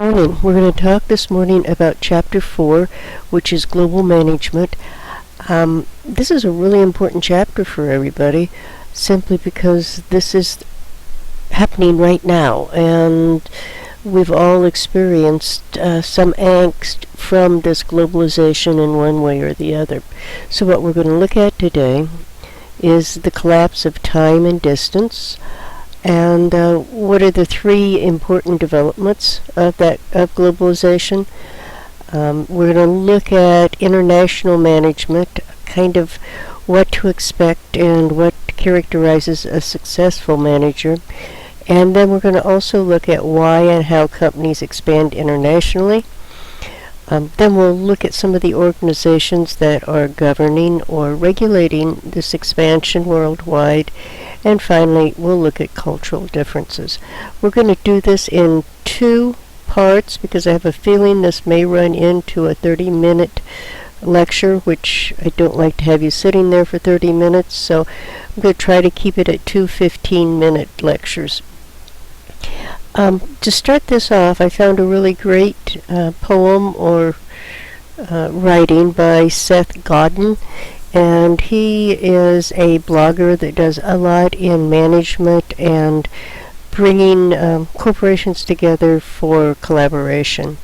Morning. We're going to talk this morning about Chapter 4, which is Global Management. This is a really important chapter for everybody, simply because this is happening right now, and we've all experienced some angst from this globalization in one way or the other. So what we're going to look at today is the collapse of time and distance, and what are the three important developments of globalization. We're going to look at international management, kind of what to expect and what characterizes a successful manager. And then we're going to also look at why and how companies expand internationally. Then we'll look at some of the organizations that are governing or regulating this expansion worldwide. And finally, we'll look at cultural differences. We're going to do this in two parts because I have a feeling this may run into a 30-minute lecture, which I don't like to have you sitting there for 30 minutes. So I'm going to try to keep it at two 15-minute lectures. To start this off, I found a really great poem or writing by Seth Godin, and he is a blogger that does a lot in management and bringing corporations together for collaboration.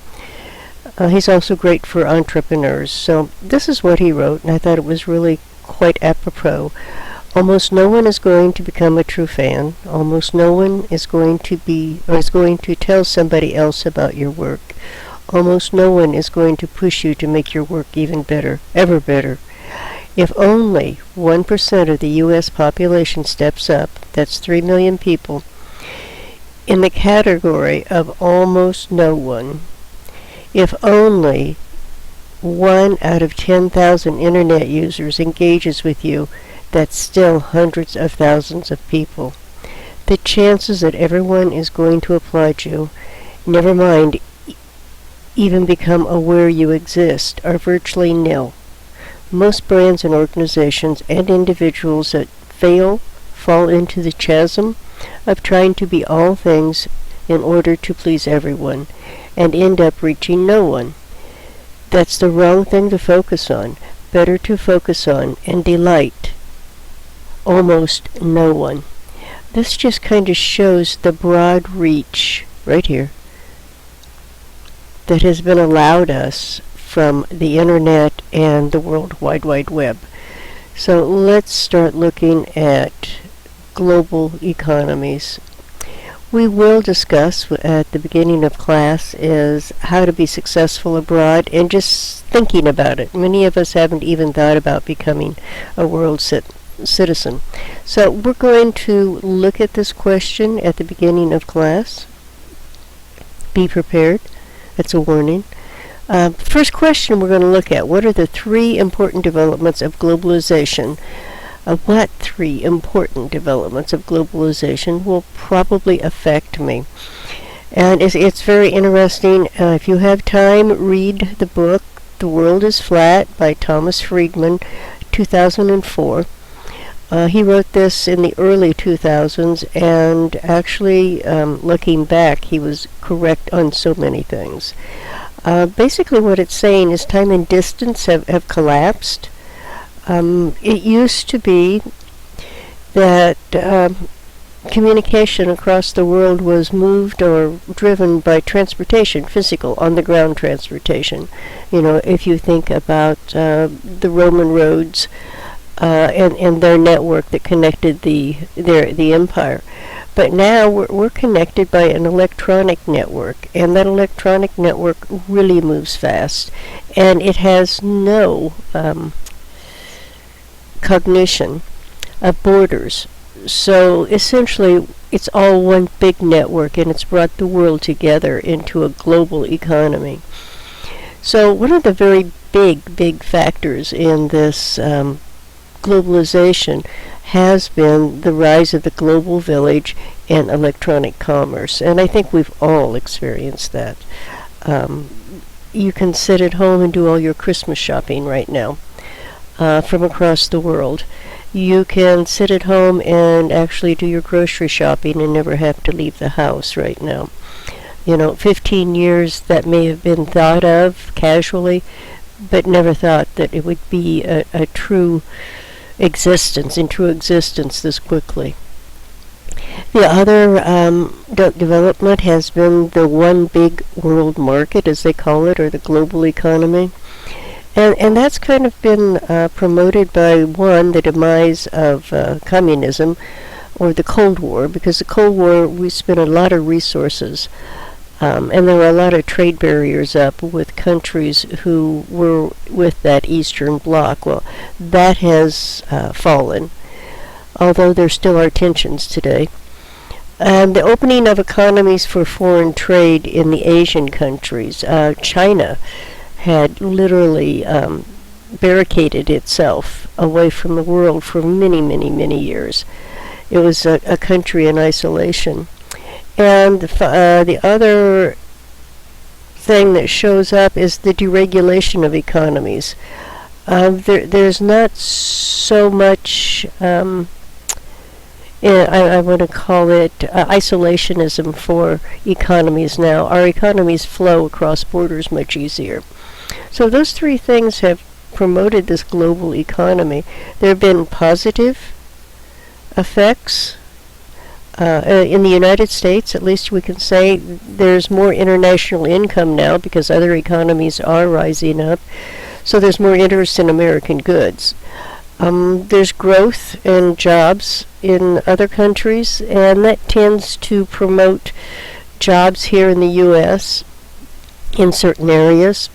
He's also great for entrepreneurs. So this is what he wrote, and I thought it was really quite apropos. Almost no one is going to become a true fan. Almost no one is going to tell somebody else about your work. Almost no one is going to push you to make your work even better, ever better. If only 1% of the U.S. population steps up, that's 3 million people, in the category of almost no one, if only 1 out of 10,000 internet users engages with you, that's still hundreds of thousands of people. The chances that everyone is going to applaud you, never mind even become aware you exist, are virtually nil. Most brands and organizations and individuals that fall into the chasm of trying to be all things in order to please everyone, and end up reaching no one. That's the wrong thing to focus on. Better to focus on and delight almost no one. This just kind of shows the broad reach right here that has been allowed us from the internet and the World Wide Web. So let's start looking at global economies. We will discuss at the beginning of class is how to be successful abroad, and just thinking about it. Many of us haven't even thought about becoming a world citizen. So we're going to look at this question at the beginning of class. Be prepared. That's a warning. First question we're going to look at, what are the three important developments of globalization? What three important developments of globalization will probably affect me? And it's very interesting. If you have time, read the book The World is Flat by Thomas Friedman, 2004. He wrote this in the early 2000s, and actually, looking back, he was correct on so many things. Basically what it's saying is time and distance have collapsed. It used to be that communication across the world was moved or driven by transportation, physical, on-the-ground transportation. You know, if you think about the Roman roads and their network that connected the empire. But now we're connected by an electronic network, and that electronic network really moves fast, and it has no cognition of borders. So essentially, it's all one big network, and it's brought the world together into a global economy. So one of the very big factors in this globalization has been the rise of the global village and electronic commerce, and I think we've all experienced that. You can sit at home and do all your Christmas shopping right now from across the world. You can sit at home and actually do your grocery shopping and never have to leave the house right now. 15 years that may have been thought of casually, but never thought that it would be a true existence, in true existence this quickly. The other development has been the one big world market, as they call it, or the global economy. And that's kind of been promoted by, one, the demise of communism, or the Cold War, because the Cold War, we spent a lot of resources, and there were a lot of trade barriers up with countries who were with that Eastern Bloc. Well, that has fallen, although there still are tensions today. The opening of economies for foreign trade in the Asian countries. China had literally barricaded itself away from the world for many, many, many years. It was a country in isolation. And the other thing that shows up is the deregulation of economies. There's not so much, I want to call it isolationism for economies now. Our economies flow across borders much easier. So those three things have promoted this global economy. There have been positive effects. In the United States, at least we can say there's more international income now because other economies are rising up. So there's more interest in American goods. There's growth and jobs in other countries, and that tends to promote jobs here in the U.S. in certain areas.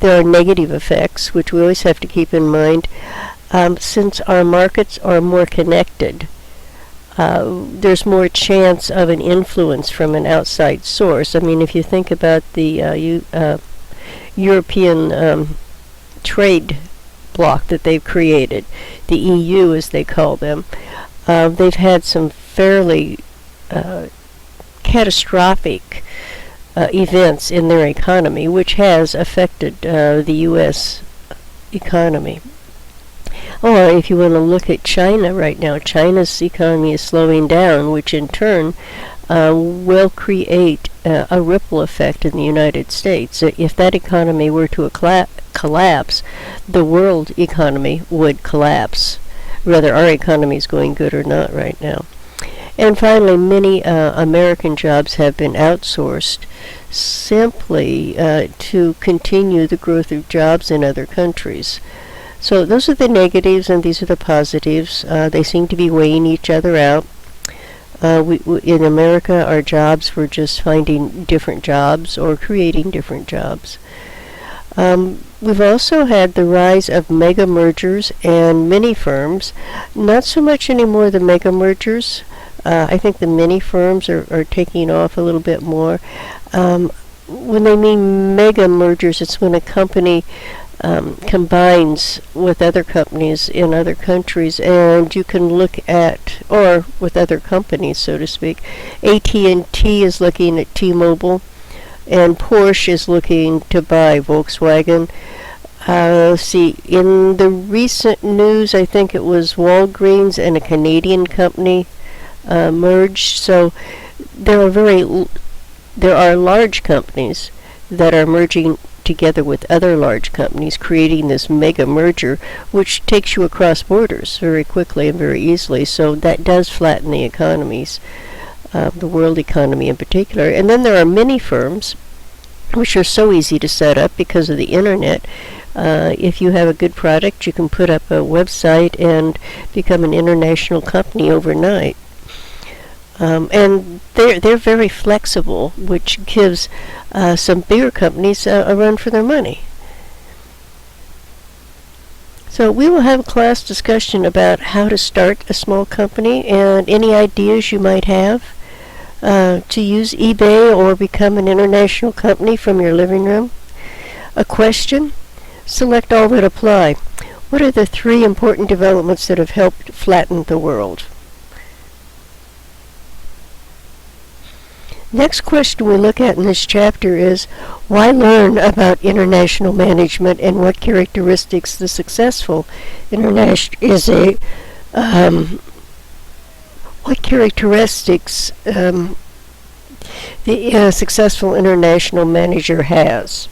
There are negative effects, which we always have to keep in mind. Since our markets are more connected, there's more chance of an influence from an outside source. I mean, if you think about the European trade bloc that they've created, the EU as they call them, they've had some fairly catastrophic events in their economy, which has affected the U.S. economy. Or if you want to look at China right now, China's economy is slowing down, which in turn will create a ripple effect in the United States. If that economy were to collapse, the world economy would collapse, whether our economy is going good or not right now. And finally, many American jobs have been outsourced simply to continue the growth of jobs in other countries. So those are the negatives, and these are the positives. They seem to be weighing each other out. In America, our jobs were just finding different jobs or creating different jobs. We've also had the rise of mega mergers and mini firms. Not so much anymore the mega mergers. I think the mini firms are taking off a little bit more. When they mean mega mergers, it's when a company combines with other companies in other countries, and you can look at, or with other companies, so to speak. AT&T is looking at T-Mobile, and Porsche is looking to buy Volkswagen. See, in the recent news, I think it was Walgreens and a Canadian company merged. So there are large companies that are merging together with other large companies, creating this mega merger, which takes you across borders very quickly and very easily. So that does flatten the economies, the world economy in particular. And then there are mini firms, which are so easy to set up because of the internet. If you have a good product, you can put up a website and become an international company overnight. And they're very flexible, which gives some bigger companies a run for their money. So we will have a class discussion about how to start a small company and any ideas you might have to use eBay or become an international company from your living room. A question? Select all that apply. What are the 3 important developments that have helped flatten the world? Next question we look at in this chapter is, why learn about international management and what characteristics the successful international is a what characteristics the successful international manager has.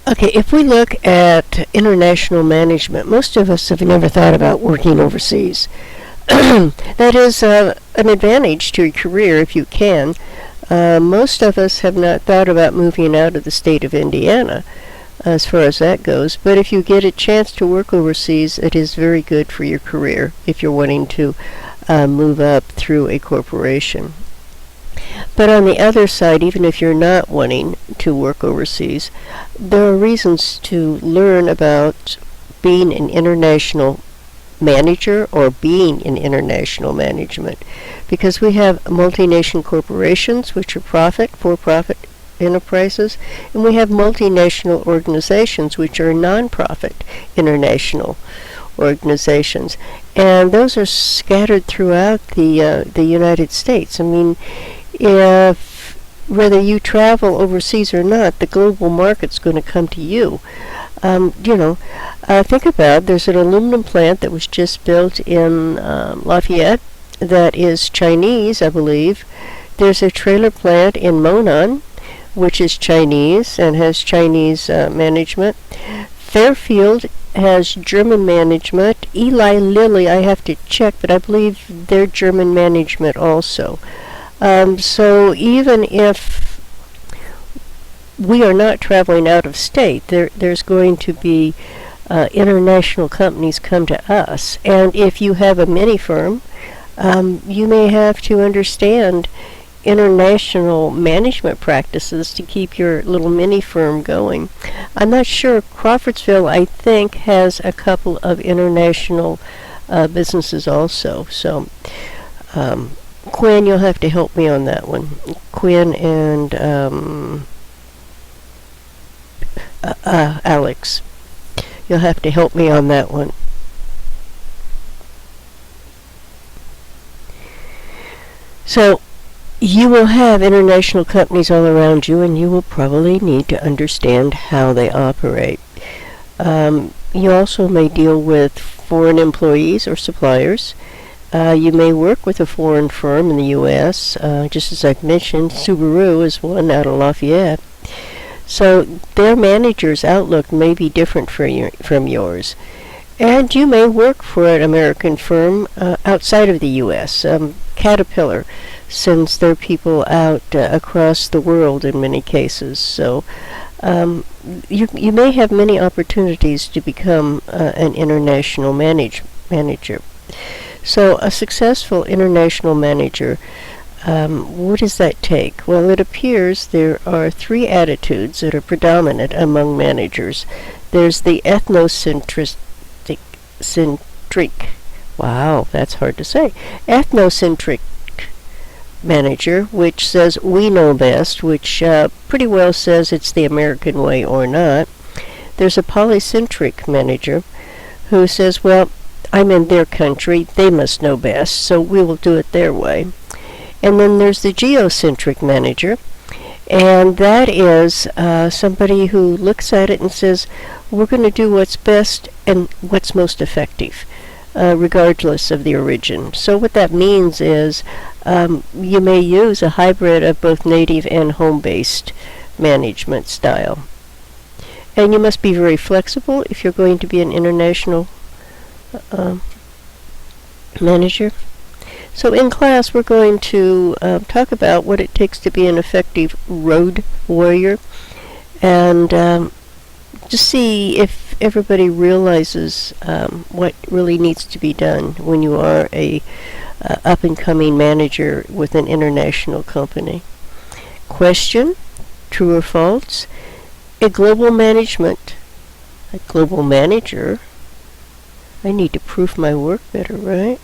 Okay, if we look at international management, most of us have never thought about working overseas. That is an advantage to your career if you can. Most of us have not thought about moving out of the state of Indiana as far as that goes, but if you get a chance to work overseas, it is very good for your career if you're wanting to move up through a corporation. But on the other side, even if you're not wanting to work overseas, there are reasons to learn about being an international manager or being in international management, because we have multinational corporations, which are for-profit enterprises, and we have multinational organizations, which are non-profit international organizations, and those are scattered throughout the United States. I mean, if whether you travel overseas or not, the global market's going to come to you. Think about, there's an aluminum plant that was just built in Lafayette that is Chinese, I believe. There's a trailer plant in Monon, which is Chinese and has Chinese management. Fairfield has German management. Eli Lilly, I have to check, but I believe they're German management also. So even if we are not traveling out of state, there's going to be international companies come to us. And if you have a mini firm, you may have to understand international management practices to keep your little mini firm going. I'm not sure. Crawfordsville, I think, has a couple of international businesses also. So Quinn, you'll have to help me on that one. Quinn and Alex, you'll have to help me on that one. So you will have international companies all around you, and you will probably need to understand how they operate. You also may deal with foreign employees or suppliers. You may work with a foreign firm in the U.S. Just as I've mentioned, Subaru is one out of Lafayette. So their manager's outlook may be different from yours. And you may work for an American firm outside of the U.S. Caterpillar sends their people out across the world in many cases. So you may have many opportunities to become an international manager. So a successful international manager, what does that take? Well, it appears there are three attitudes that are predominant among managers. There's the ethnocentric, wow, that's hard to say, ethnocentric manager, which says we know best, which pretty well says it's the American way or not. There's a polycentric manager who says, well, I'm in their country, they must know best, so we will do it their way. And then there's the geocentric manager, and that is somebody who looks at it and says, we're going to do what's best and what's most effective, regardless of the origin. So what that means is you may use a hybrid of both native and home-based management style. And you must be very flexible if you're going to be an international manager. So in class we're going to talk about what it takes to be an effective road warrior, and just see if everybody realizes what really needs to be done when you are a up-and-coming manager with an international company. Question: true or false? A global manager, I need to proof my work better, right?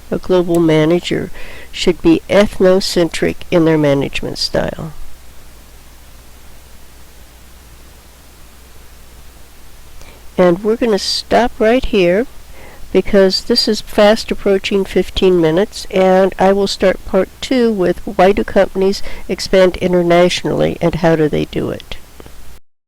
A global manager should be ethnocentric in their management style. And we're going to stop right here because this is fast approaching 15 minutes, and I will start part 2 with why do companies expand internationally and how do they do it.